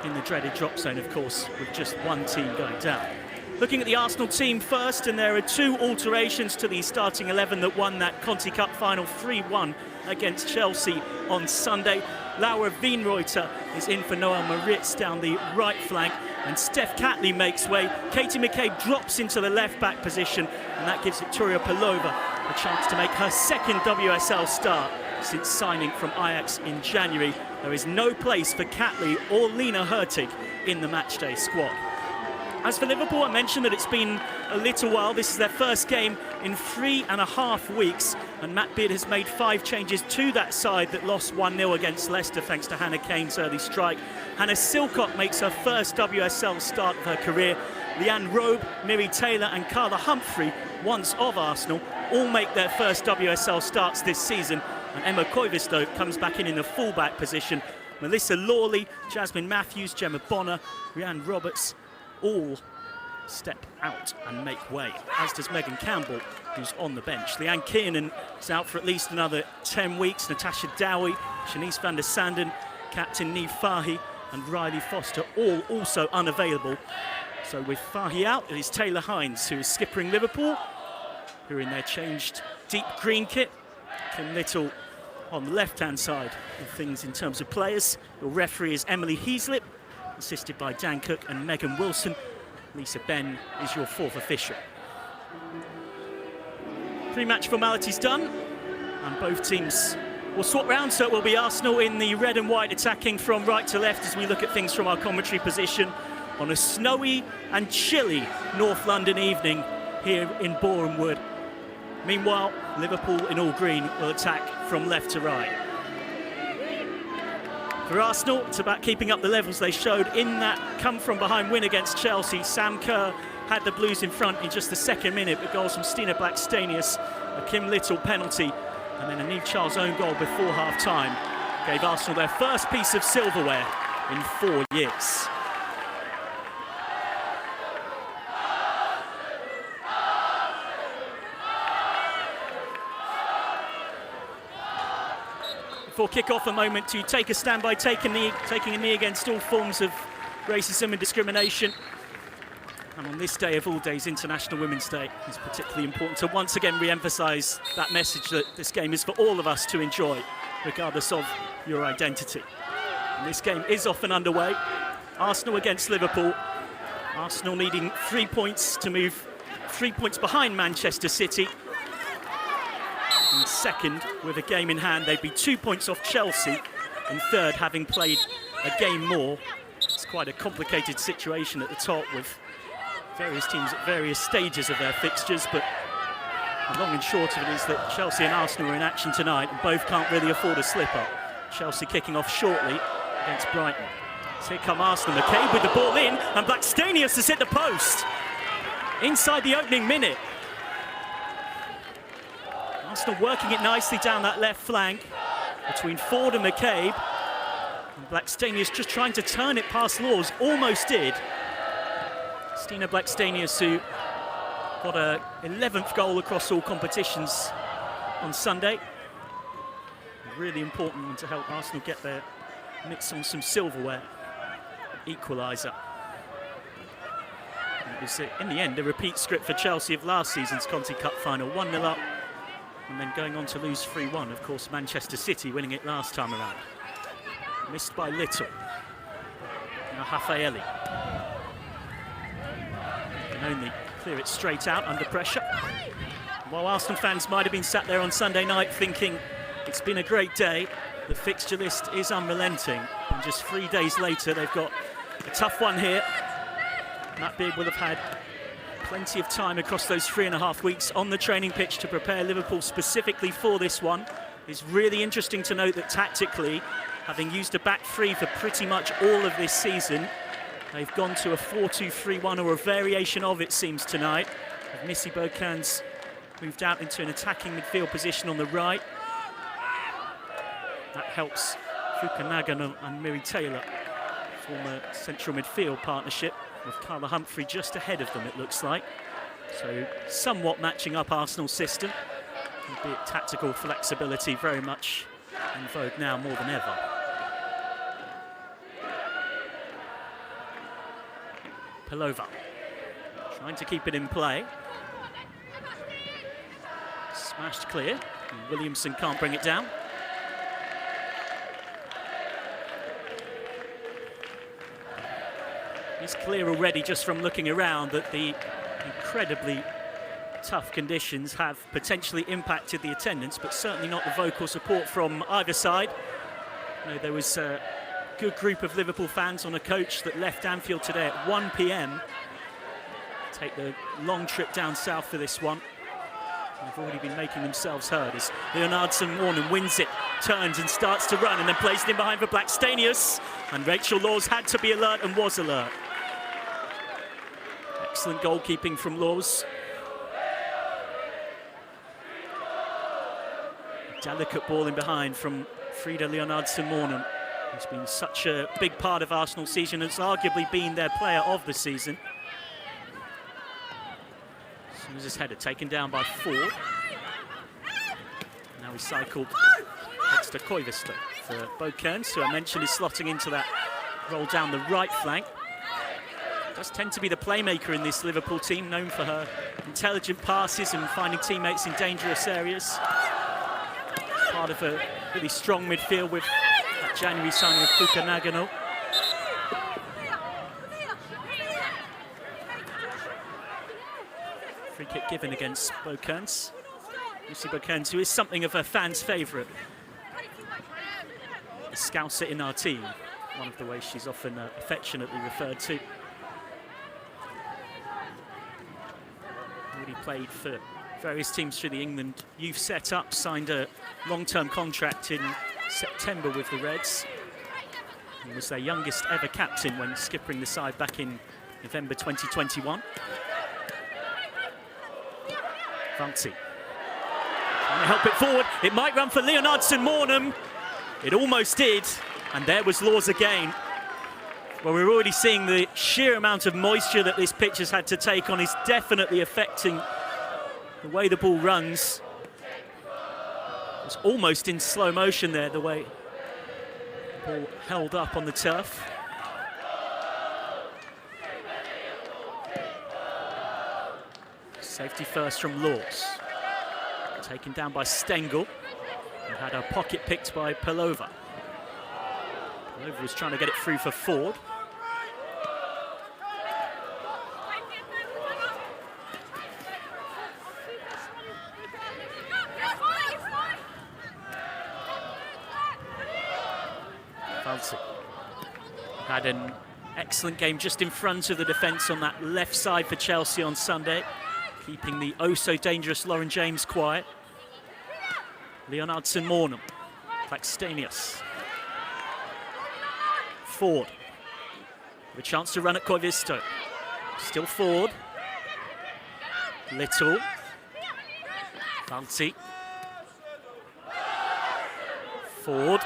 in the dreaded drop zone, of course, with just one team going down. Looking at the Arsenal team first, and there are 2 alterations to the starting 11 that won that Conti Cup final 3-1 against Chelsea on Sunday. Laura Wienreuter is in for Noelle Maritz down the right flank, and Steph Catley makes way. Katie McCabe drops into the left-back position, and that gives Victoria Pelova a chance to make her second WSL start since signing from Ajax in January. There is no place for Catley or Lena Hurtig in the matchday squad. As for Liverpool, I mentioned that it's been a little while. This is their first game in 3.5 weeks, and Matt Beard has made 5 changes to that side that lost 1-0 against Leicester thanks to Hannah Kane's early strike. Hannah Silcock makes her first WSL start of her career. Leanne Robe, Miri Taylor and Carla Humphrey, once of Arsenal, all make their first WSL starts this season, and Emma Koivisto comes back in the fullback position. Melissa Lawley, Jasmine Matthews, Gemma Bonner, Rhiannon Roberts, all step out and make way, as does Megan Campbell, who's on the bench. Leanne Kiernan is out for at least another 10 weeks. Natasha Dowie, Shanice van der Sanden, Captain Niamh Fahy and Riley Foster all also unavailable. So with Fahy out, it is Taylor Hines who is skippering Liverpool, who are in their changed deep green kit. Kim Little on the left-hand side of things in terms of players. Your referee is Emily Heaslip, assisted by Dan Cook and Megan Wilson. Lisa Ben is your 4th official. Pre-match formalities done, and both teams will swap round, so it will be Arsenal in the red and white attacking from right to left as we look at things from our commentary position on a snowy and chilly North London evening here in Boreham Wood. Meanwhile, Liverpool in all green will attack from left to right. For Arsenal, it's about keeping up the levels they showed in that come-from-behind win against Chelsea. Sam Kerr had the Blues in front in just the 2nd minute, but goals from Stina Blackstenius, a Kim Little penalty, and then a Niamh Charles own goal before half-time gave Arsenal their first piece of silverware in 4 years. Before kick-off, a moment to take a stand by taking a knee against all forms of racism and discrimination. And on this day of all days, International Women's Day, is particularly important to once again re-emphasise that message that this game is for all of us to enjoy, regardless of your identity. And this game is off and underway. Arsenal against Liverpool. Arsenal needing 3 points to move 3 points behind Manchester City. And second, with a game in hand, they'd be 2 points off Chelsea, and third, having played a game more. It's quite a complicated situation at the top with various teams at various stages of their fixtures, but the long and short of it is that Chelsea and Arsenal are in action tonight, and both can't really afford a slip-up. Chelsea kicking off shortly against Brighton. So here come Arsenal. McCabe with the ball in, and Blackstenius has hit the post inside the opening minute. Arsenal working it nicely down that left flank between Ford and McCabe. And Blackstenius just trying to turn it past Laws, almost did. Stina Blackstenius, who got her 11th goal across all competitions on Sunday. A really important one to help Arsenal get their mitts on some silverware. Equaliser. It was, in the end, a repeat script for Chelsea of last season's Conti Cup final. 1-0 up. And then going on to lose 3-1, of course, Manchester City winning it last time around. Missed by Little. Now Raffaelli. Can only clear it straight out under pressure. While Arsenal fans might have been sat there on Sunday night thinking it's been a great day, the fixture list is unrelenting. And just 3 days later, they've got a tough one here. Matt Beard will have had plenty of time across those 3.5 weeks on the training pitch to prepare Liverpool specifically for this one. It's really interesting to note that tactically, having used a back three for pretty much all of this season, they've gone to a 4-2-3-1 or a variation of it seems tonight. Missy Bocan's moved out into an attacking midfield position on the right. That helps Fukunaga and Miri Taylor form a central midfield partnership, with Carla Humphrey just ahead of them, it looks like. So somewhat matching up Arsenal's system, albeit tactical flexibility very much in vogue now more than ever. Pelova trying to keep it in play. Smashed clear. And Williamson can't bring it down. It's clear already just from looking around that the incredibly tough conditions have potentially impacted the attendance, but certainly not the vocal support from either side. You know, there was a good group of Liverpool fans on a coach that left Anfield today at 1 p.m. Take the long trip down south for this one. They've already been making themselves heard as Leonardson-Warnham wins it, turns and starts to run, and then plays it in behind for Blackstenius. And Rachel Laws had to be alert and was alert. Excellent goalkeeping from Laws. Delicate ball in behind from Frida Leonardson-Warnham, who's been such a big part of Arsenal's season, has arguably been their player of the season. As soon as his header taken down by Ford. Now he cycled heads to Koivisto for Bo Kearns, who I mentioned is slotting into that roll down the right flank. Does tend to be the playmaker in this Liverpool team, known for her intelligent passes and finding teammates in dangerous areas. Part of a really strong midfield with that January signing of Fuka Nagano. Free kick given against Bo Kearns. Lucy Bo Kearns, who is something of a fan's favourite. A scouser in our team, one of the ways she's often affectionately referred to. Already played for various teams through the England youth setup, signed a long-term contract in September with the Reds, and was their youngest ever captain when skippering the side back in November 2021. Fanti trying to help it forward. It might run for Leonardson-Warnham. It almost did, and there was Laws again. Well, we're already seeing the sheer amount of moisture that this pitch has had to take on is definitely affecting the way the ball runs. It's almost in slow motion there, the way the ball held up on the turf. Safety first from Laws. Taken down by Stengel. And had her pocket picked by Pelova. Pelova was trying to get it through for Ford. Had an excellent game just in front of the defence on that left side for Chelsea on Sunday, keeping the oh-so-dangerous Lauren James quiet. Leonardson-Warnham, Blackstenius. Ford, with a chance to run at Koivisto. Still Ford. Little. Fanti. Ford.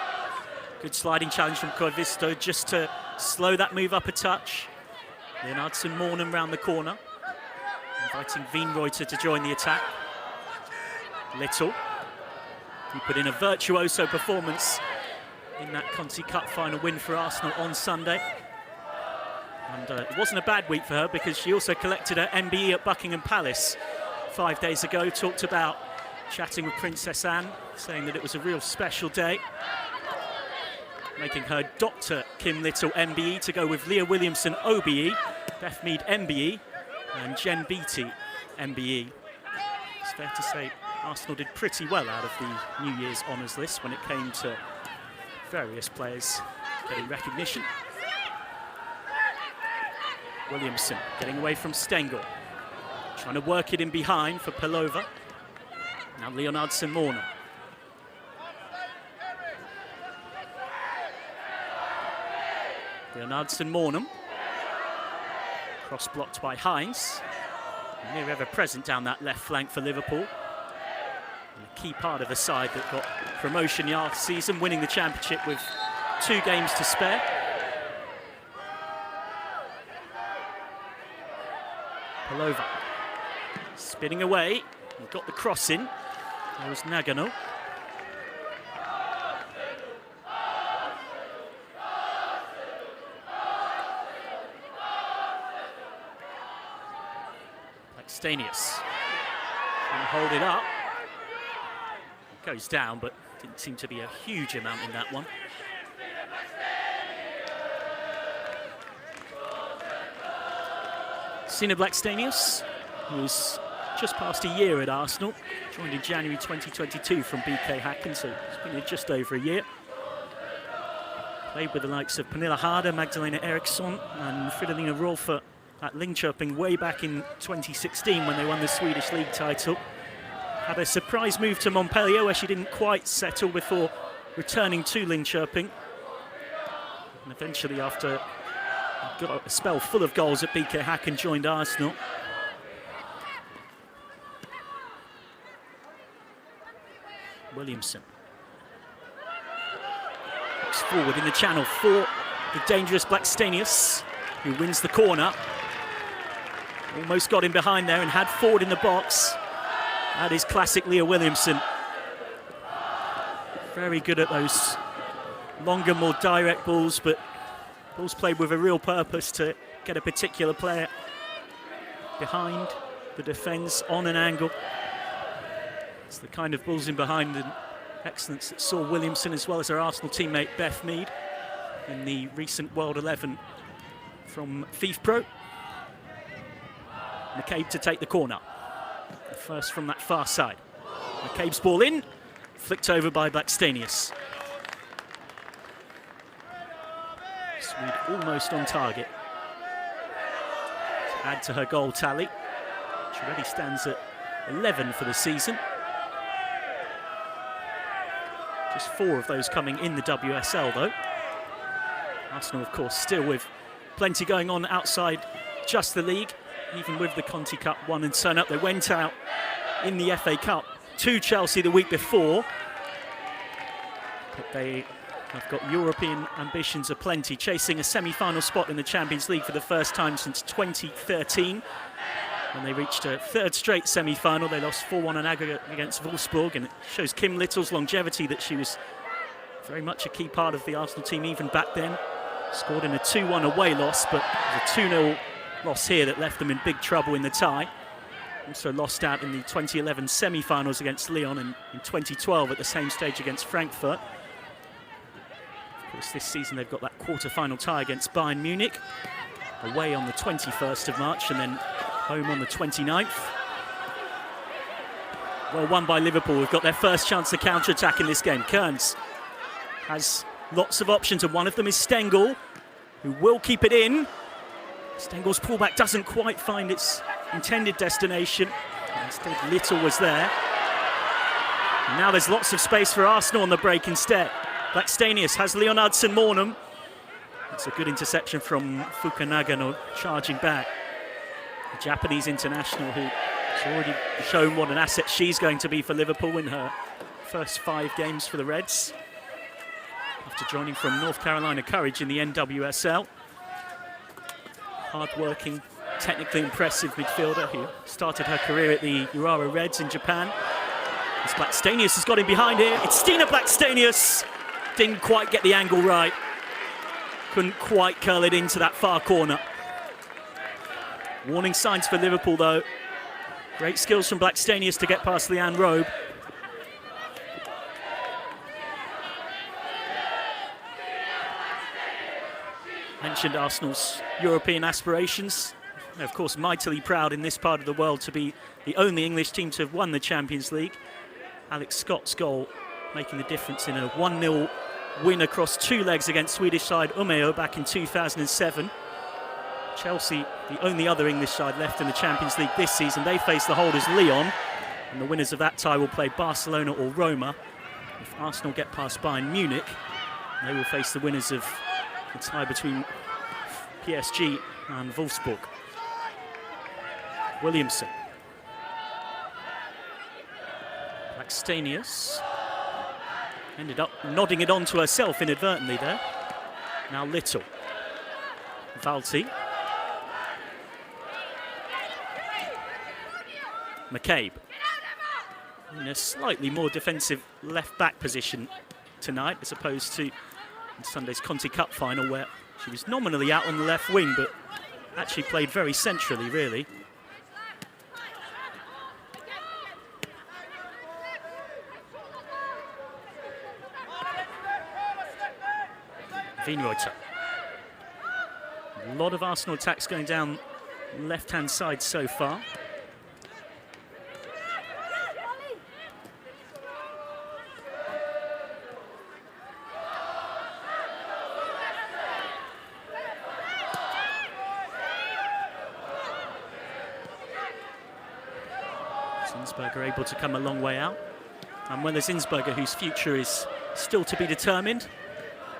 Good sliding challenge from Koivisto just to slow that move up a touch. Leonardson-Warnham round the corner, inviting Wienreuter to join the attack. Little, who put in a virtuoso performance in that Conti Cup final win for Arsenal on Sunday. And it wasn't a bad week for her because she also collected her MBE at Buckingham Palace 5 days ago. Talked about chatting with Princess Anne, saying that it was a real special day. Making her Dr. Kim Little MBE to go with Leah Williamson OBE, Beth Mead MBE, and Jen Beattie MBE. It's fair to say Arsenal did pretty well out of the New Year's honours list when it came to various players getting recognition. Williamson getting away from Stengel, trying to work it in behind for Pelova. Now Leonardson-Warnham. Leonardson-Warnham, cross-blocked by Hines. Near ever present down that left flank for Liverpool. And a key part of the side that got promotion last season, winning the championship with 2 games to spare. Pelova spinning away, and got the cross in. There was Nagano. Stanius trying to hold it up. Goes down, but didn't seem to be a huge amount in that one. Stina Blackstenius, who's just past a year at Arsenal, joined in January 2022 from BK Häcken, so it's been here just over a year. Played with the likes of Pernilla Harder, Magdalena Eriksson and Fridolina Rolfö at Linköping way back in 2016 when they won the Swedish League title. Had a surprise move to Montpellier where she didn't quite settle before returning to Linköping. And eventually, after got a spell full of goals at BK Häcken, joined Arsenal. Williamson looks forward in the channel for the dangerous Blackstenius, who wins the corner. Almost got him behind there and had forward in the box. That is classic Leah Williamson. Very good at those longer, more direct balls, but balls played with a real purpose to get a particular player behind the defence on an angle. It's the kind of balls in behind and excellence that saw Williamson as well as her Arsenal teammate Beth Mead in the recent World 11 from FIFPro. McCabe to take the corner. The first from that far side. McCabe's ball in, flicked over by Blackstenius. Swede almost on target to add to her goal tally, which already stands at 11 for the season. Just 4 of those coming in the WSL though. Arsenal, of course, still with plenty going on outside just the league, even with the Conti Cup won and sewn up. They went out in the FA Cup to Chelsea the week before, but they have got European ambitions aplenty, chasing a semi-final spot in the Champions League for the first time since 2013. When they reached a third straight semi-final, they lost 4-1 on aggregate against Wolfsburg, and it shows Kim Little's longevity that she was very much a key part of the Arsenal team even back then. Scored in a 2-1 away loss, but it was a 2-0 loss here that left them in big trouble in the tie. Also lost out in the 2011 semi-finals against Lyon and in 2012 at the same stage against Frankfurt. Of course, this season they've got that quarter-final tie against Bayern Munich, away on the 21st of March and then home on the 29th. Well won by Liverpool. We've got their first chance to counter-attack in this game. Kearns has lots of options, and one of them is Stengel, who will keep it in. Stengel's pullback doesn't quite find its intended destination. Instead, Little was there. And now there's lots of space for Arsenal on the break instead. Blackstenius has Leonardsen Mornum. That's a good interception from Fukunaga, charging back. The Japanese international who has already shown what an asset she's going to be for Liverpool in her first 5 games for the Reds, after joining from North Carolina Courage in the NWSL. Hard-working, technically impressive midfielder who started her career at the Urawa Reds in Japan. As Blackstenius has got him behind here. It's Stina Blackstenius. Didn't quite get the angle right. Couldn't quite curl it into that far corner. Warning signs for Liverpool though. Great skills from Blackstenius to get past Leanne Robe. Mentioned Arsenal's European aspirations. They're of course mightily proud in this part of the world to be the only English team to have won the Champions League. Alex Scott's goal making the difference in a 1-0 win across 2 legs against Swedish side Umeå back in 2007. Chelsea, the only other English side left in the Champions League this season, they face the holders Lyon, and the winners of that tie will play Barcelona or Roma. If Arsenal get past Bayern Munich, they will face the winners of the tie between PSG and Wolfsburg. Williamson. Blackstenius ended up nodding it on to herself inadvertently there. Now Little. Valti. McCabe. In a slightly more defensive left-back position tonight, as opposed to in Sunday's Conti Cup final, where she was nominally out on the left wing, but actually played very centrally, really. Wienreuter. A lot of Arsenal attacks going down left-hand side so far. Zinsberger able to come a long way out. And when there's Zinsberger, whose future is still to be determined,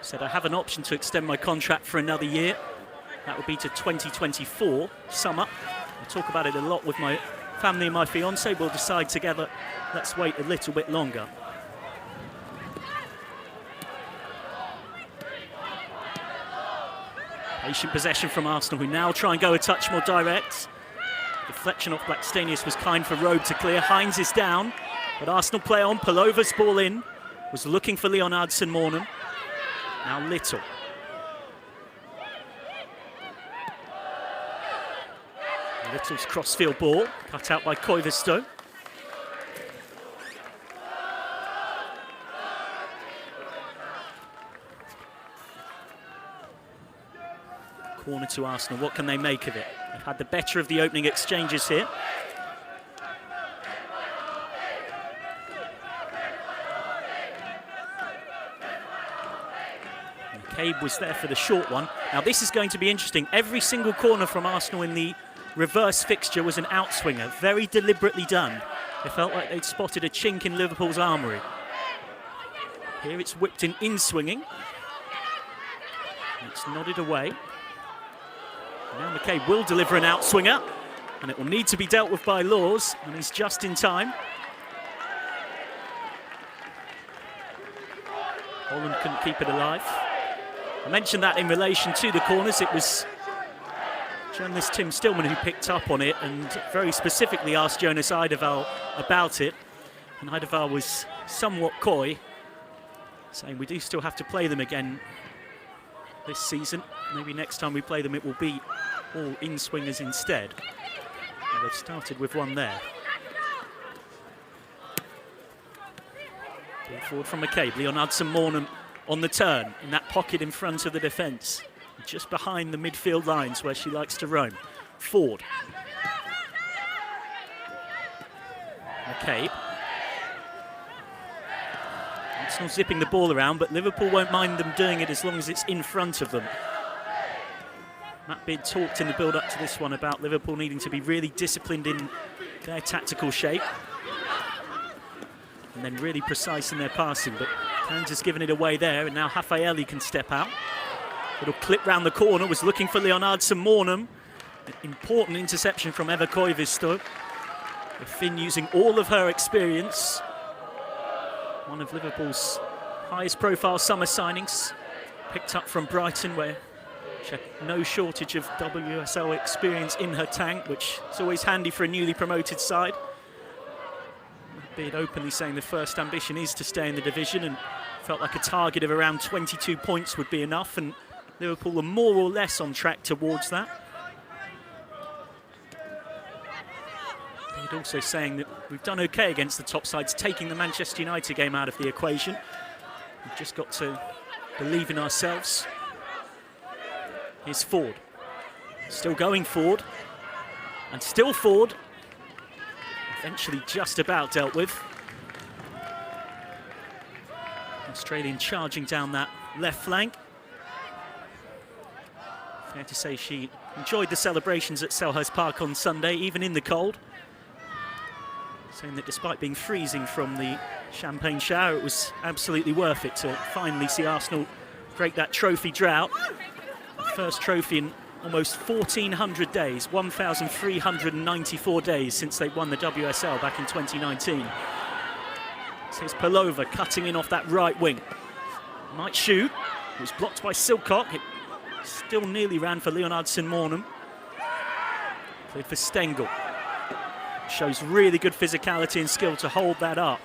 said I have an option to extend my contract for another year. That would be to 2024 summer. I talk about it a lot with my family and my fiance. We'll decide together, let's wait a little bit longer. Patient possession from Arsenal, who now try and go a touch more direct. Deflection off Blackstenius was kind for Robe to clear. Hines is down, but Arsenal play on. Palova's ball in. Was looking for Leonardson Mornham. Now Little. Little's crossfield ball, cut out by Koivisto. Corner to Arsenal, what can they make of it? They've had the better of the opening exchanges here. McCabe was there for the short one. Now this is going to be interesting. Every single corner from Arsenal in the reverse fixture was an outswinger, very deliberately done. It felt like they'd spotted a chink in Liverpool's armoury. Here it's whipped in swinging. It's nodded away. Now McCabe will deliver an outswinger, and it will need to be dealt with by Laws, and he's just in time. Holland couldn't keep it alive. I mentioned that in relation to the corners. It was journalist Tim Stillman who picked up on it and very specifically asked Jonas Eidevall about it. And Eidevall was somewhat coy, saying we do still have to play them again this season. Maybe next time we play them it will be all in-swingers instead. Well, they've started with one there. Ball forward from McCabe. Leonardson Mornham on the turn in that pocket in front of the defence, just behind the midfield lines where she likes to roam. Ford. McCabe. Arsenal zipping the ball around, but Liverpool won't mind them doing it as long as it's in front of them. Matt Beard talked in the build-up to this one about Liverpool needing to be really disciplined in their tactical shape and then really precise in their passing, but Cairns has given it away there, and now Raffaelli can step out. Little clip round the corner, was looking for Leonardson Mornham. An important interception from Eva Koivisto. The Finn using all of her experience. One of Liverpool's highest profile summer signings. Picked up from Brighton, where she had no shortage of WSL experience in her tank, which is always handy for a newly promoted side. Beard openly saying the first ambition is to stay in the division, and felt like a target of around 22 points would be enough, and Liverpool are more or less on track towards that. Beard also saying that we've done okay against the top sides, taking the Manchester United game out of the equation. We've just got to believe in ourselves. Here's Ford. Still going Ford. And still Ford. Eventually just about dealt with. Australian charging down that left flank. Fair to say she enjoyed the celebrations at Selhurst Park on Sunday, even in the cold. Saying that despite being freezing from the champagne shower, it was absolutely worth it to finally see Arsenal break that trophy drought. The first trophy in almost 1,400 days, 1,394 days since they won the WSL back in 2019. So here's Palova cutting in off that right wing. Might shoot. It was blocked by Silcock. It still nearly ran for Leonardson Mornham. Played for Stengel. Shows really good physicality and skill to hold that up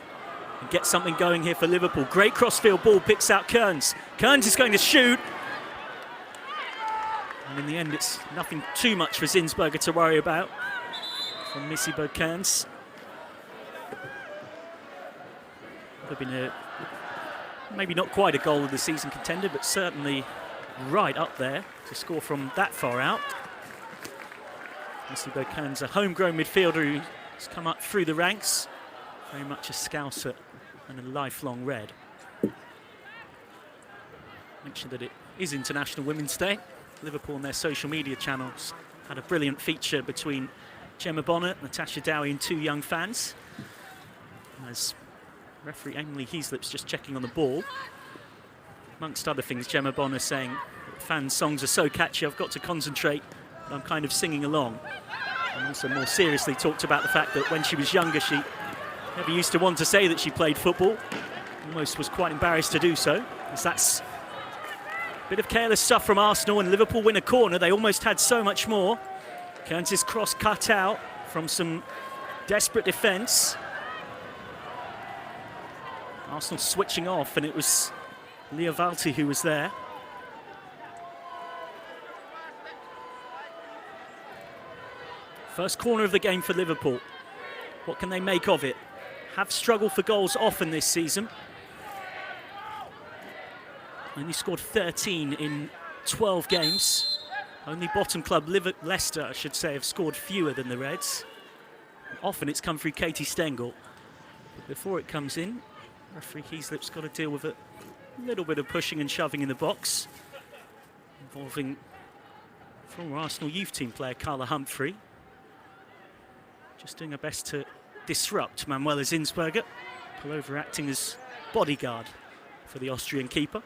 and get something going here for Liverpool. Great crossfield ball, picks out Kearns. Kearns is going to shoot. And in the end, it's nothing too much for Zinsberger to worry about from Missy Kearns. Would have been maybe not quite a goal of the season contender, but certainly right up there to score from that far out. Missy Bocan's a homegrown midfielder who's come up through the ranks. Very much a Scouser and a lifelong Red. Mentioned that it is International Women's Day. Liverpool on their social media channels had a brilliant feature between Gemma Bonner, Natasha Dowie and two young fans. As referee Emily Heaslip's just checking on the ball. Amongst other things, Gemma Bonner saying, fans' songs are so catchy, I've got to concentrate, but I'm kind of singing along. And also more seriously talked about the fact that when she was younger, she never used to want to say that she played football. Almost was quite embarrassed to do so, as that's a bit of careless stuff from Arsenal, and Liverpool win a corner. They almost had so much more. Kearns' cross cut out from some desperate defence. Arsenal switching off, and it was Leah Valti who was there. First corner of the game for Liverpool. What can they make of it? Have struggled for goals often this season. Only scored 13 in 12 games. Only bottom club Leicester, I should say, have scored fewer than the Reds. Often it's come through Katie Stengel. But before it comes in, referee Heaslip's got to deal with a little bit of pushing and shoving in the box, involving former Arsenal youth team player Carla Humphrey. Just doing her best to disrupt Manuela Zinsberger. Pullover acting as bodyguard for the Austrian keeper.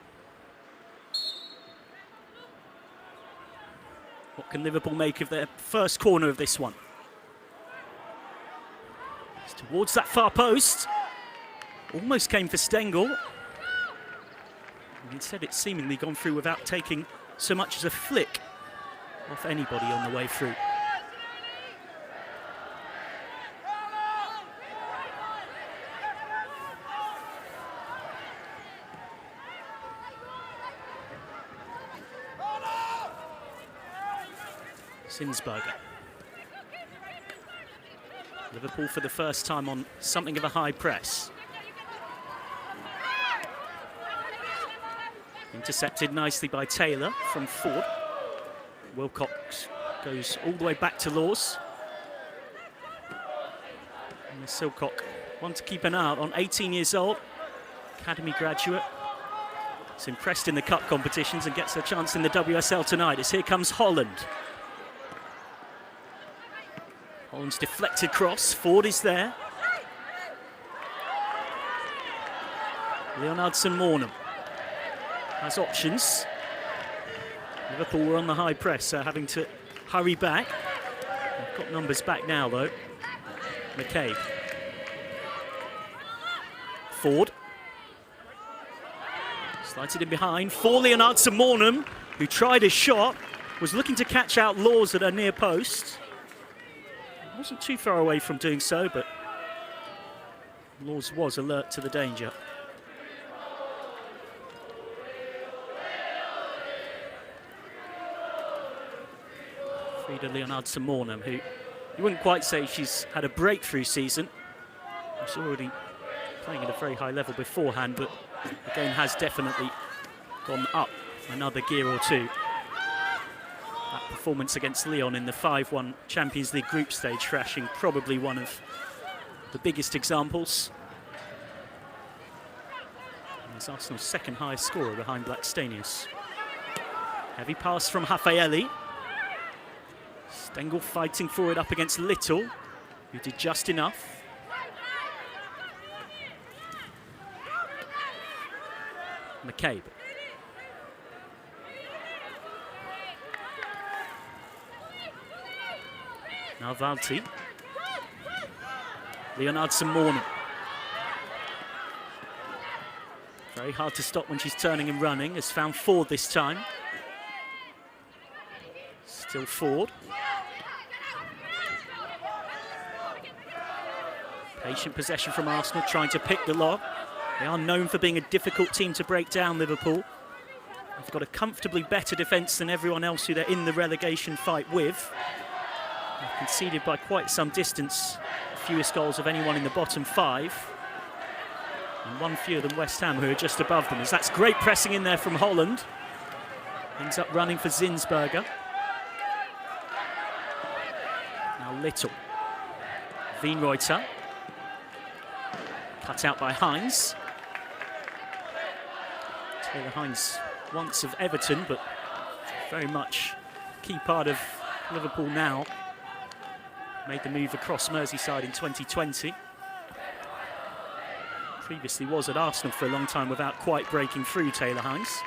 What can Liverpool make of their first corner of this one? It's towards that far post. Almost came for Stengel. And instead it's seemingly gone through without taking so much as a flick off anybody on the way through. Zinsberger. Liverpool for the first time on something of a high press. Intercepted nicely by Taylor from Ford. Wilcox goes all the way back to Laws. And the Silcock, one to keep an eye out on, 18 years old, academy graduate. He's impressed in the cup competitions and gets a chance in the WSL tonight as here comes Holland. Holland's deflected cross, Ford is there. Leonardson-Mornham has options. Liverpool were on the high press, so having to hurry back. They've got numbers back now, though. McCabe. Ford. Slides it in behind for Leonardson-Mornham, who tried his shot, was looking to catch out Laws at her near post. Wasn't too far away from doing so, but Laws was alert to the danger. Frida Leonardson-Mornham, who you wouldn't quite say she's had a breakthrough season. She's already playing at a very high level beforehand, but the game has definitely gone up another gear or two. That performance against Lyon in the 5-1 Champions League group stage, thrashing probably one of the biggest examples. And it's Arsenal's second highest scorer behind Blackstenius. Heavy pass from Raffaelli. Stengel fighting for it up against Little, who did just enough. McCabe. Now Valti. Leonardson-Mornham. Very hard to stop when she's turning and running. Has found Ford this time. Still Ford. Patient possession from Arsenal, trying to pick the lock. They are known for being a difficult team to break down, Liverpool. They've got a comfortably better defence than everyone else who they're in the relegation fight with. They've conceded by quite some distance the fewest goals of anyone in the bottom 5. And one fewer than West Ham, who are just above them. As that's great pressing in there from Holland. Ends up running for Zinsberger. Now Little. Wienreuter. Cut out by Hines. Taylor Hines, once of Everton, but very much key part of Liverpool now. Made the move across Merseyside in 2020. Previously was at Arsenal for a long time without quite breaking through, Taylor Hines.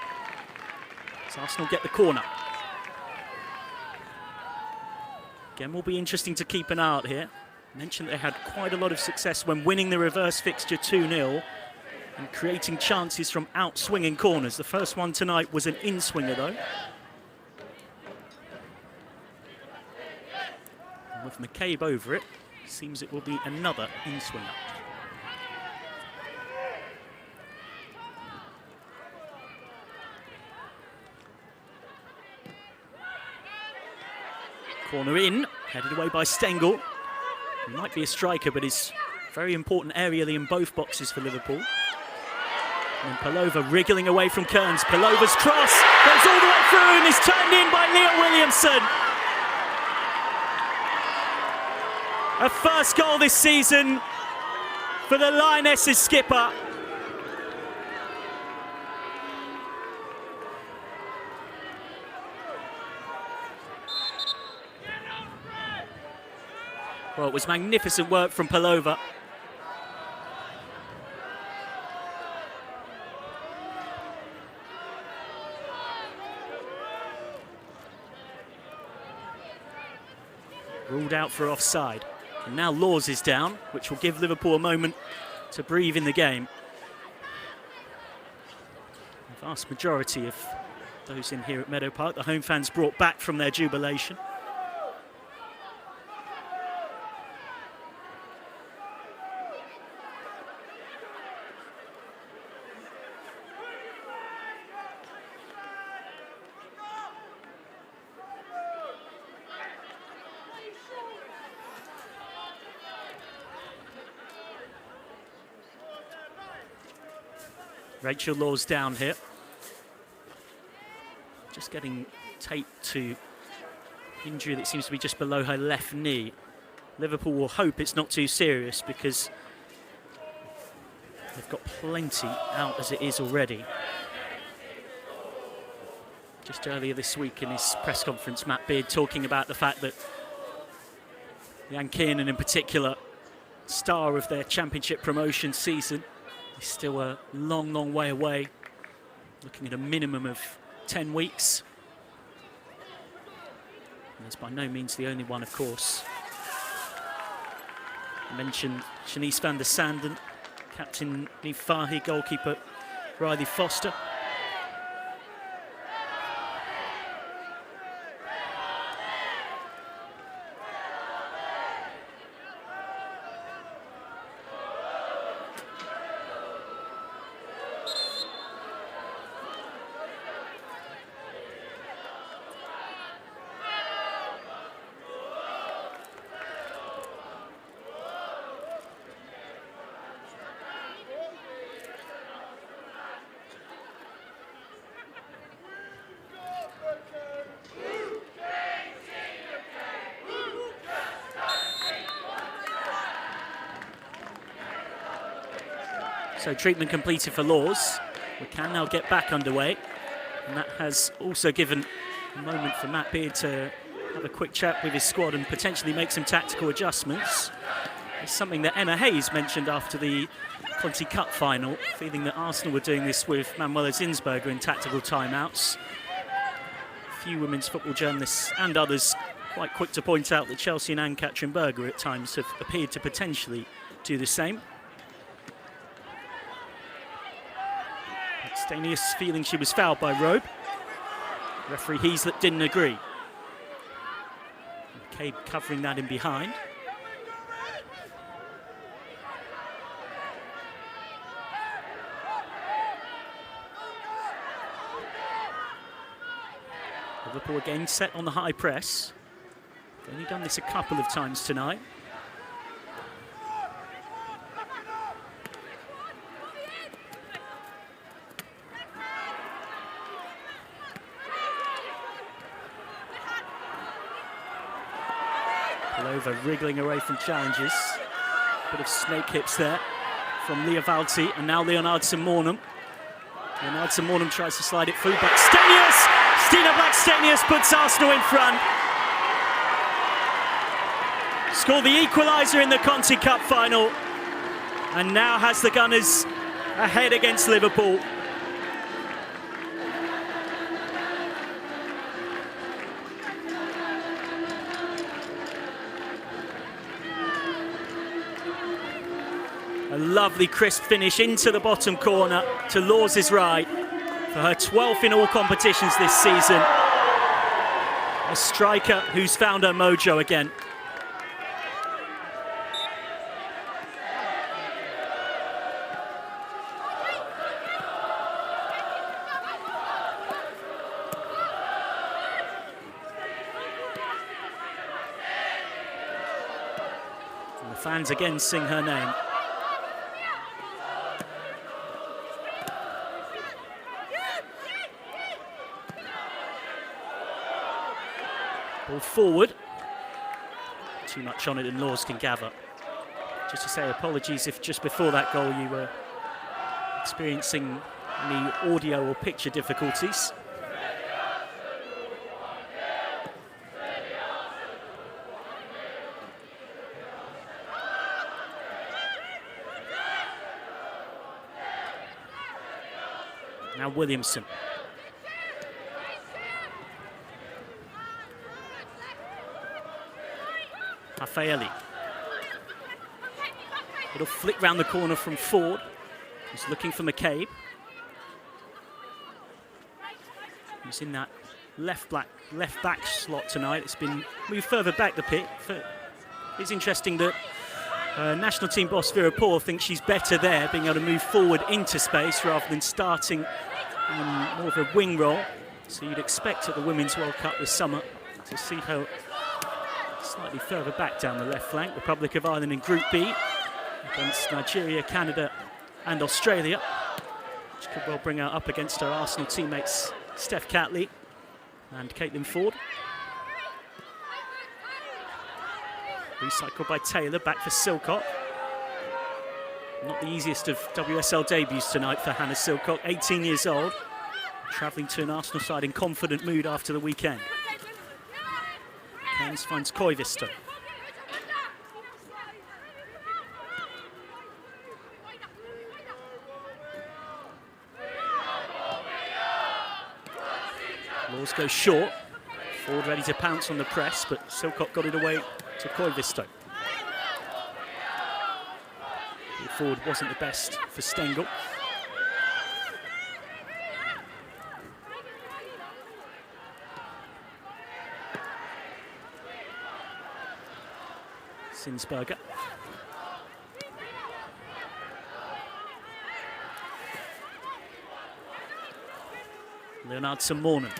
So Arsenal get the corner. Again, will be interesting to keep an eye out here. I mentioned they had quite a lot of success when winning the reverse fixture 2-0 and creating chances from out-swinging corners. The first one tonight was an in-swinger, though. And with McCabe over it, seems it will be another in-swinger. Corner in, headed away by Stengel. He might be a striker, but is very important aerially in both boxes for Liverpool. And Palova wriggling away from Kearns. Palova's cross goes all the way through and is turned in by Leon Williamson. A first goal this season for the Lionesses skipper. Well, it was magnificent work from Palova. Ruled out for offside. And now Laws is down, which will give Liverpool a moment to breathe in the game. The vast majority of those in here at Meadow Park, the home fans brought back from their jubilation. Rachel Laws down here. Just getting taped to injury that seems to be just below her left knee. Liverpool will hope it's not too serious because they've got plenty out as it is already. Just earlier this week in his press conference, Matt Beard talking about the fact that Jan Kiernan in particular, star of their championship promotion season, is still a long, long way away, looking at a minimum of 10 weeks. And it's by no means the only one, of course. I mentioned Shanice van der Sanden, captain Niamh Fahey, goalkeeper Riley Foster. So treatment completed for Laws. We can now get back underway. And that has also given a moment for Matt Beard to have a quick chat with his squad and potentially make some tactical adjustments. It's something that Emma Hayes mentioned after the Conti Cup final, feeling that Arsenal were doing this with Manuela Zinsberger in tactical timeouts. A few women's football journalists and others quite quick to point out that Chelsea and Ann-Katrin Berger at times have appeared to potentially do the same. Stanius feeling she was fouled by Robe. Referee Heaslett didn't agree. McCabe covering that in behind. Liverpool again set on the high press. They've only done this a couple of times tonight. Belova wriggling away from challenges. Bit of snake hips there from Liavalti, and now Leonardson Mornham. Leonardson Mornham tries to slide it through, but Stina Blackstenius puts Arsenal in front. Scored the equaliser in the Conti Cup final, and now has the Gunners ahead against Liverpool. A lovely crisp finish into the bottom corner to Lawes' right for her 12th in all competitions this season. A striker who's found her mojo again. And the fans again sing her name. Ball forward. Too much on it and Lawes can gather. Just to say apologies if just before that goal you were experiencing any audio or picture difficulties. Now Williamson. Raffaelli. It'll flick round the corner from Ford. He's looking for McCabe. He's in that left back slot tonight. It's been moved further back the pitch. It's interesting that national team boss Vera Paul thinks she's better there, being able to move forward into space rather than starting in more of a wing role. So you'd expect at the Women's World Cup this summer to see her slightly further back down the left flank. Republic of Ireland in Group B against Nigeria, Canada and Australia, which could well bring her up against her Arsenal teammates Steph Catley and Caitlin Ford. Recycled by Taylor, back for Silcock. Not the easiest of WSL debuts tonight for Hannah Silcock, 18 years old, travelling to an Arsenal side in confident mood after the weekend. Cairns finds Koivisto. Lawes goes short. Ford ready to pounce on the press, but Silcock got it away to Koivisto. Ford wasn't the best for Stengel. Sinsberger. Leonardson Mornham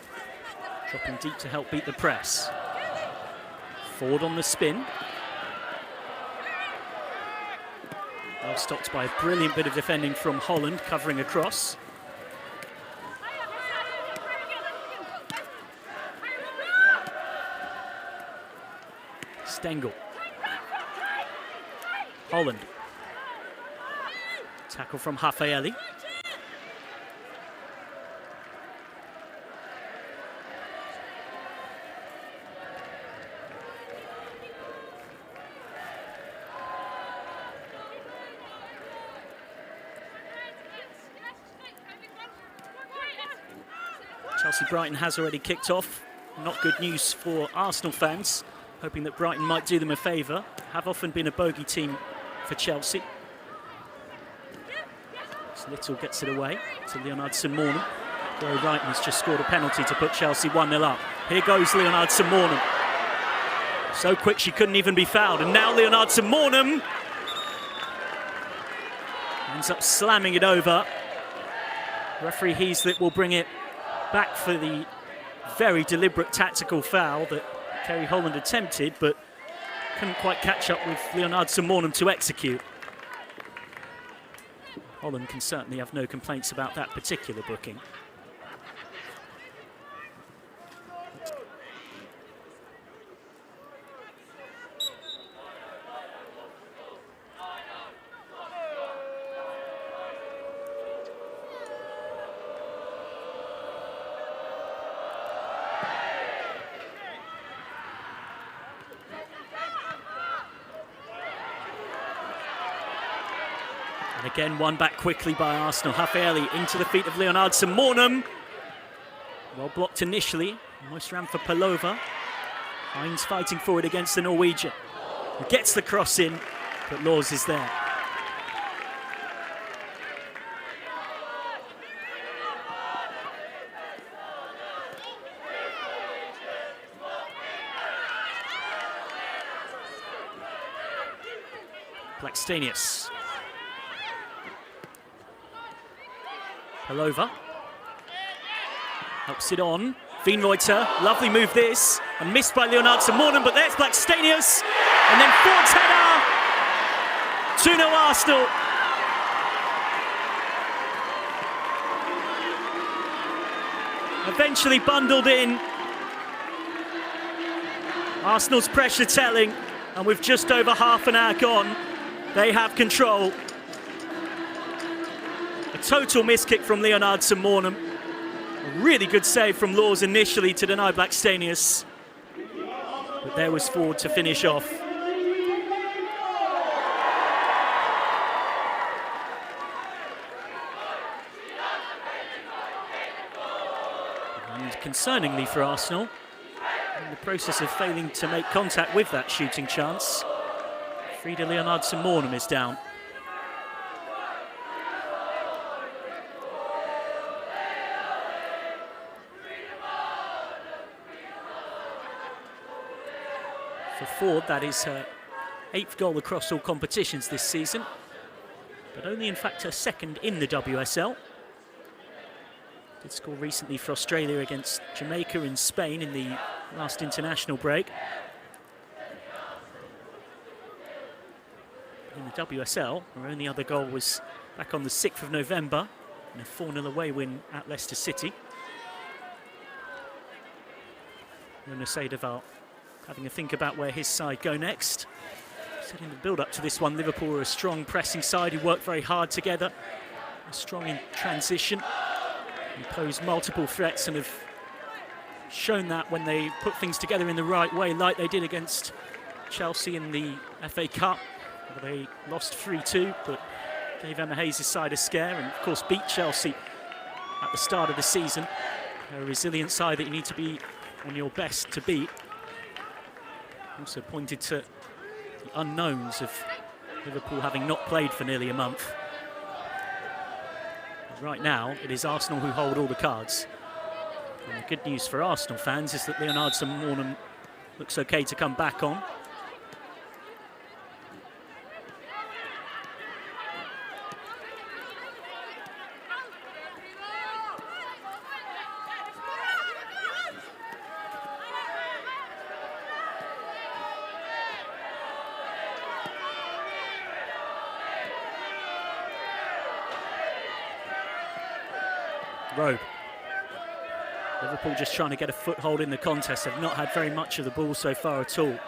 dropping deep to help beat the press. Ford on the spin. Well stopped by a brilliant bit of defending from Holland, covering across. Stengel. Holland. Tackle from Raffaelli. Chelsea Brighton has already kicked off. Not good news for Arsenal fans, hoping that Brighton might do them a favour. Have often been a bogey team for Chelsea. So Little gets it away to Leonardson Mornham. Gary Wright has just scored a penalty to put Chelsea 1-0 up. Here goes Leonardson Mornham. So quick she couldn't even be fouled. And now Leonardson Mornham ends up slamming it over. Referee Heaslip will bring it back for the very deliberate tactical foul that Kerry Holland attempted, but couldn't quite catch up with Leonardson Mornham to execute. Holland can certainly have no complaints about that particular booking. And again, won back quickly by Arsenal. Hafaeli into the feet of Leonardson Mornham. Well blocked initially, almost ran for Pelova. Hines fighting forward against the Norwegian. He gets the cross in, but Laws is there. Blackstenius. Pelova. Helps it on. Wienreuter, lovely move this. And missed by Leonardson Mornham, but there's Blackstenius. And then Ford's header. 2-0 Arsenal. Eventually bundled in. Arsenal's pressure telling. And with just over half an hour gone, they have control. A total miss kick from Leonardson Mornham. A really good save from Laws initially to deny Blackstenius. But there was Ford to finish off. And concerningly for Arsenal, in the process of failing to make contact with that shooting chance, Frida Leonardson Mornham is down. For Ford, that is her 8th goal across all competitions this season, but only in fact her 2nd in the WSL. Did score recently for Australia against Jamaica and Spain in the last international break. In the WSL, her only other goal was back on the 6th of November in a 4-0 away win at Leicester City. Jonas Seideval having a think about where his side go next. Said in the build-up to this one, Liverpool are a strong pressing side who work very hard together, strong in transition, and pose multiple threats, and have shown that when they put things together in the right way, like they did against Chelsea in the FA Cup. They lost 3-2, but gave Emma Hayes' side a scare, and of course beat Chelsea at the start of the season. A resilient side that you need to be on your best to beat. Also pointed to the unknowns of Liverpool having not played for nearly a month. But right now, it is Arsenal who hold all the cards. And the good news for Arsenal fans is that Leonardson Mornham looks okay to come back on. Robe. Liverpool just trying to get a foothold in the contest. They've not had very much of the ball so far at all.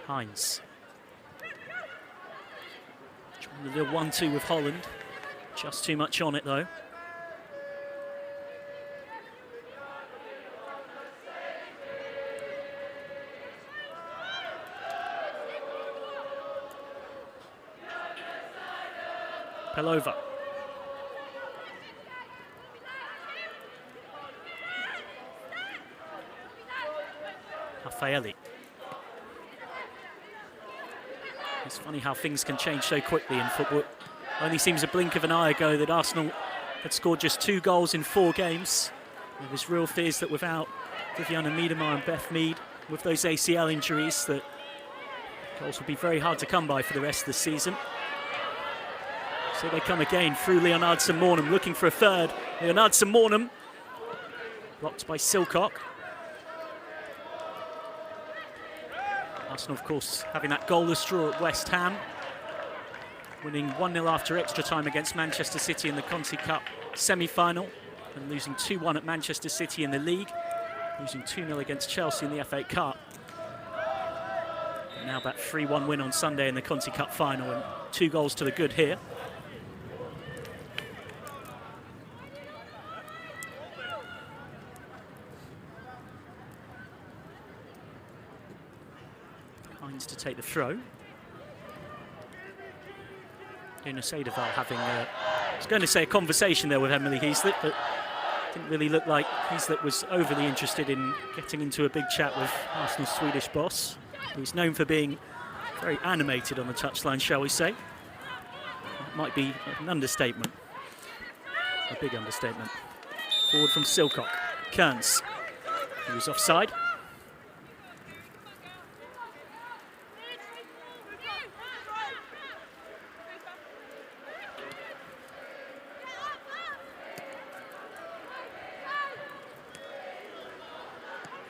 Hines. Trying to do a 1-2 with Holland. Just too much on it though. Pelova. Hafaeli. It's funny how things can change so quickly in football. Only seems a blink of an eye ago that Arsenal had scored just 2 goals in 4 games. There was real fears that without Viviana Miedema and Beth Mead, with those ACL injuries, that goals would be very hard to come by for the rest of the season. So they come again through Leonardson Mornham, looking for a third. Leonardson Mornham, blocked by Silcock. Arsenal, of course, having that goalless draw at West Ham, winning 1-0 after extra time against Manchester City in the Conti Cup semi-final, and losing 2-1 at Manchester City in the league, losing 2-0 against Chelsea in the FA Cup. And now that 3-1 win on Sunday in the Conti Cup final, and 2 goals to the good here. To take the throw. Sadovall having, I was going to say a conversation there with Emily Heaslett, but didn't really look like Heaslett was overly interested in getting into a big chat with Arsenal's Swedish boss, who's known for being very animated on the touchline, shall we say. That might be an understatement, a big understatement. Forward from Silcock, Kearns, he was offside.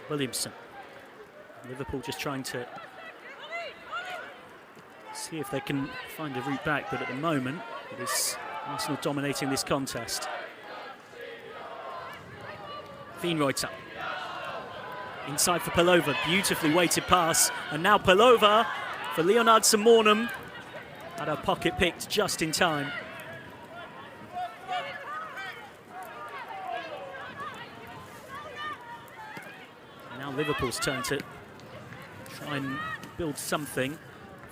Williamson. Liverpool just trying to see if they can find a route back, but at the moment it is Arsenal dominating this contest. Wienreuter. Inside for Pelova, beautifully weighted pass, and now Pelova for Leonardson-Mornham. Had her pocket picked just in time. Now Liverpool's turn to try and build something.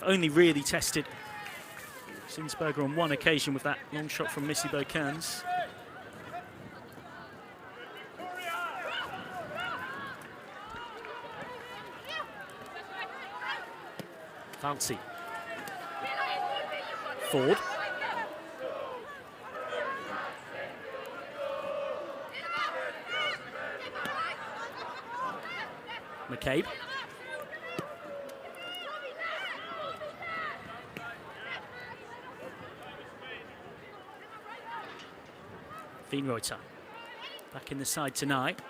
Only really tested Zinsberger on one occasion with that long shot from Missy Kearns. Valtzi. Ford. McCabe. Wienreuter back in the side tonight.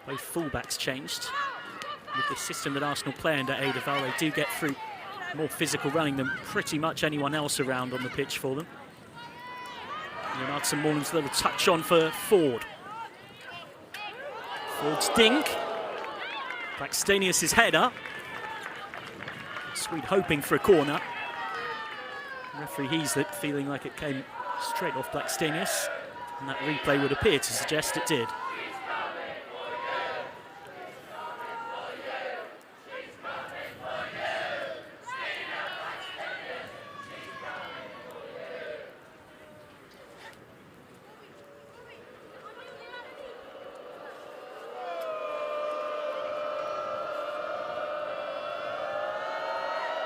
Both fullbacks changed. With the system that Arsenal play under Sadovall, they do get through more physical running than pretty much anyone else around on the pitch for them. Leonardson-Mornham's little touch on for Ford. Ford's dink. Blackstenius' header. Swede hoping for a corner. Referee Heaslett feeling like it came straight off Blackstenius, and that replay would appear to suggest it did.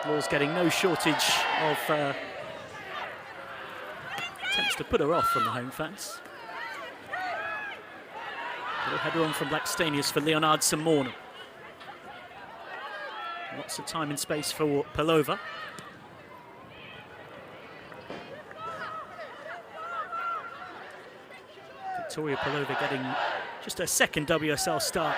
Law's getting no shortage of attempts to put her off from the home fans. Little header on from Blackstenius for Leonardson-Mornham. Lots of time and space for Pelova. Victoria Pelova getting just her second WSL start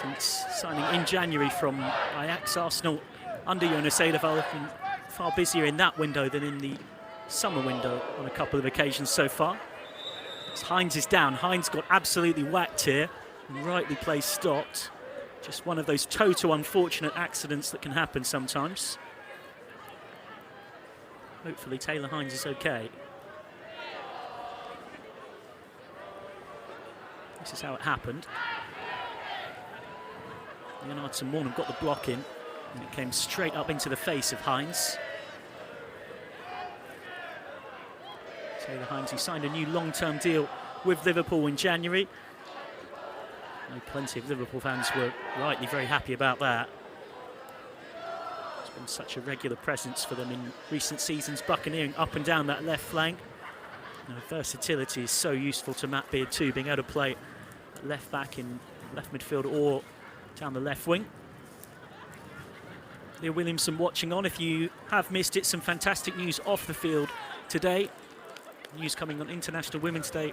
since signing in January from Ajax. Arsenal under Sadovall have been far busier in that window than in the summer window on a couple of occasions so far. As Hines is down, Hines got absolutely whacked here and rightly placed stopped. Just one of those total unfortunate accidents that can happen sometimes. Hopefully Taylor Hines is okay. This is how it happened. Leonardson-Mornham got the block in, and it came straight up into the face of Hines. Taylor Hines, he signed a new long-term deal with Liverpool in January. I know plenty of Liverpool fans were rightly very happy about that. It's been such a regular presence for them in recent seasons, buccaneering up and down that left flank. You know, versatility is so useful to Matt Beard too, being able to play at left back, in left midfield, or down the left wing. Leah Williamson watching on. If you have missed it, some fantastic news off the field today. News coming on International Women's Day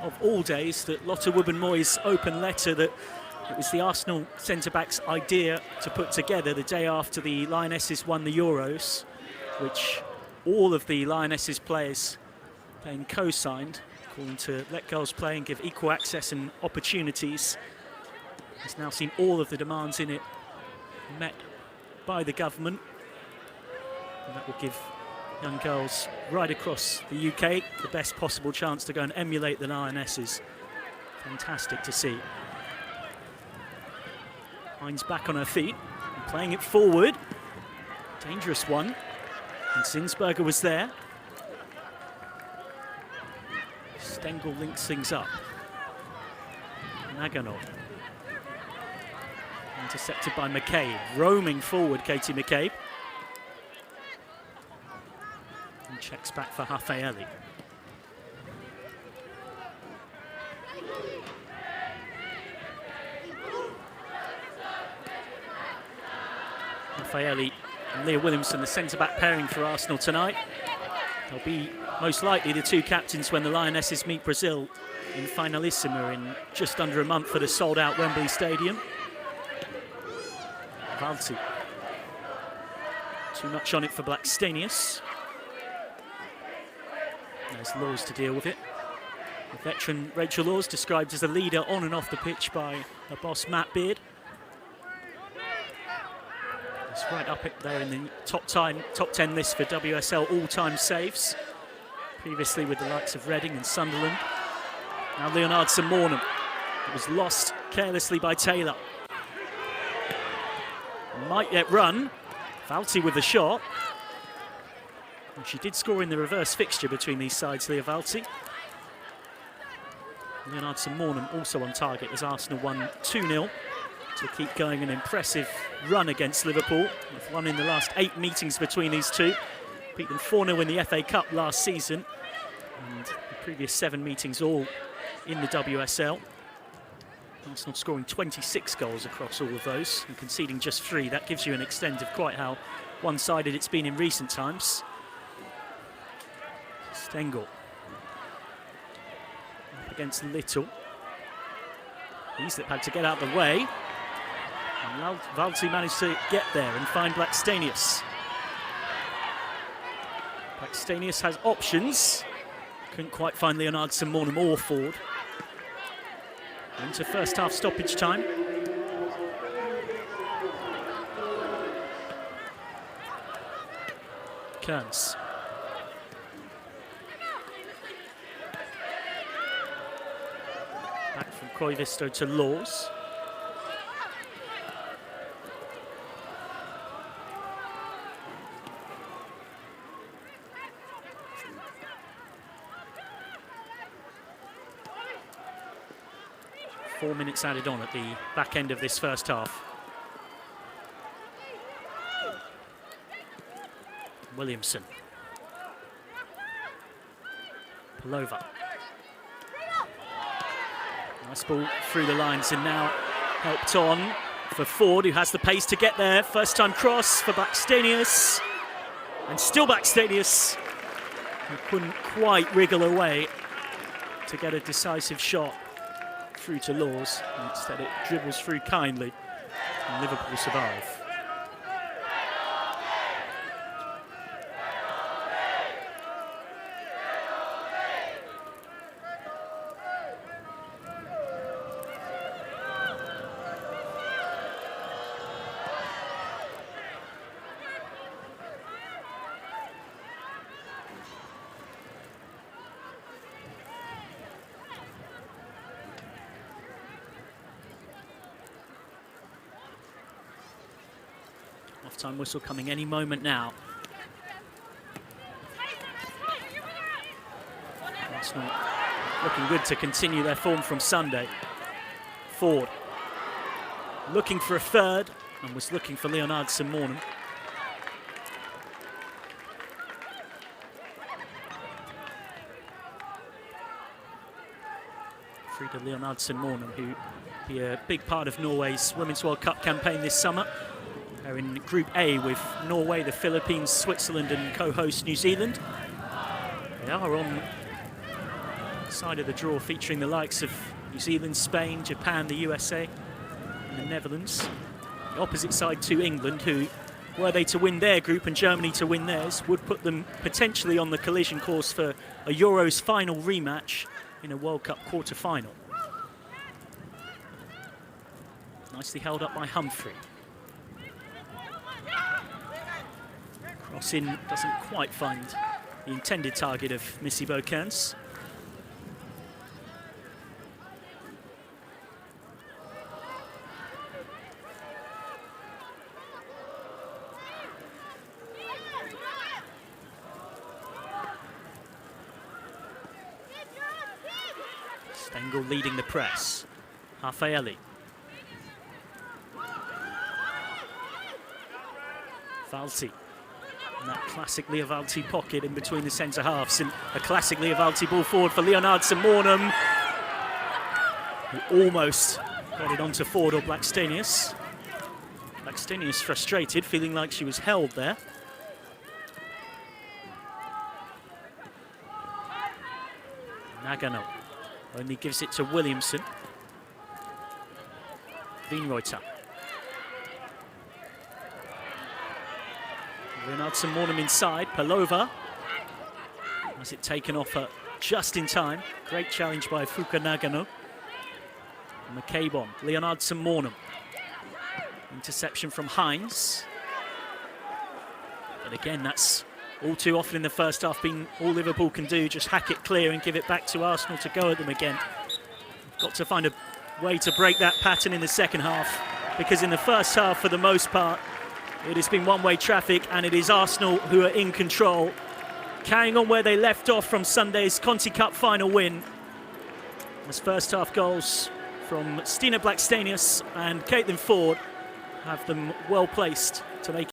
of all days, that Lotte Wubben-Moy's open letter that it was the Arsenal centre-back's idea to put together the day after the Lionesses won the Euros, which all of the Lionesses players playing co-signed, calling to let girls play and give equal access and opportunities. Has now seen all of the demands in it met by the government, and that will give young girls right across the UK the best possible chance to go and emulate the Lionesses. Fantastic to see. Hines back on her feet and playing it forward. Dangerous one. And Zinsberger was there. Stengel links things up. Nagano. Intercepted by McCabe. Roaming forward, Katie McCabe. And checks back for Raffaelli. Raffaelli and Leah Williamson, the centre-back pairing for Arsenal tonight. They'll be most likely the two captains when the Lionesses meet Brazil in Finalissima in just under a month at a sold-out Wembley Stadium. Valti. Too much on it for Blackstenius. There's Laws to deal with it. The veteran Rachel Laws, described as a leader on and off the pitch by her boss Matt Beard. It's right up there in the top 10 list for WSL all-time saves. Previously with the likes of Reading and Sunderland. Now Leonardson Mornham. It was lost carelessly by Taylor. Might yet run. Valti with the shot. And she did score in the reverse fixture between these sides, Leah Valti. Leonardson Mornham also on target as Arsenal won 2-0 to keep going an impressive run against Liverpool. They've won in the last 8 meetings between these two. Beat them 4-0 in the FA Cup last season. And the previous 7 meetings all in the WSL. Arsenal scoring 26 goals across all of those and conceding just 3. That gives you an extent of quite how one-sided it's been in recent times. Stengel up against Little. Heaslip had to get out of the way. And Valti managed to get there and find Blackstenius. Blackstenius has options. Couldn't quite find Leonardson Mornham or Ford. Into first half stoppage time. Kearns. Back from Koivisto to Laws. Four minutes added on at the back end of this first half. Williamson. Palova. Nice ball through the lines and now helped on for Ford, who has the pace to get there. First time cross for Blackstenius. And still Blackstenius, who couldn't quite wriggle away to get a decisive shot through to Laws. Instead it dribbles through kindly and Liverpool survive. Half-time whistle coming any moment now. Arsenal looking good to continue their form from Sunday. Ford looking for a third and was looking for Leonardson Mornham. Frida Leonardson Mornham, who will be a big part of Norway's Women's World Cup campaign this summer. They're in Group A with Norway, the Philippines, Switzerland and co-host New Zealand. They are on the side of the draw featuring the likes of New Zealand, Spain, Japan, the USA and the Netherlands. The opposite side to England, who, were they to win their group and Germany to win theirs, would put them potentially on the collision course for a Euros final rematch in a World Cup quarter-final. Nicely held up by Humphrey. Cross in doesn't quite find the intended target of Missy Beaucairns. Bengal leading the press. Rafaeli. Valti. And that classic Valti pocket in between the centre halves, and a classic Valti ball forward for Leonard Simornum, who almost got it onto Ford or Blackstenius. Blackstenius frustrated, feeling like she was held there. Nagano only gives it to Williamson. Wienreuter. Leonard Simornum inside. Pelova has it taken off her just in time. Great challenge by Fuka Nagano. McCabe. Leonard Simornum. Interception from Hines. But again, that's all too often in the first half been all Liverpool can do, just hack it clear and give it back to Arsenal to go at them again. Got to find a way to break that pattern in the second half, because in the first half, for the most part, it has been one-way traffic, and it is Arsenal who are in control, carrying on where they left off from Sunday's Conti Cup final win. As first half goals from Stina Blackstenius and Caitlin Ford have them well placed to make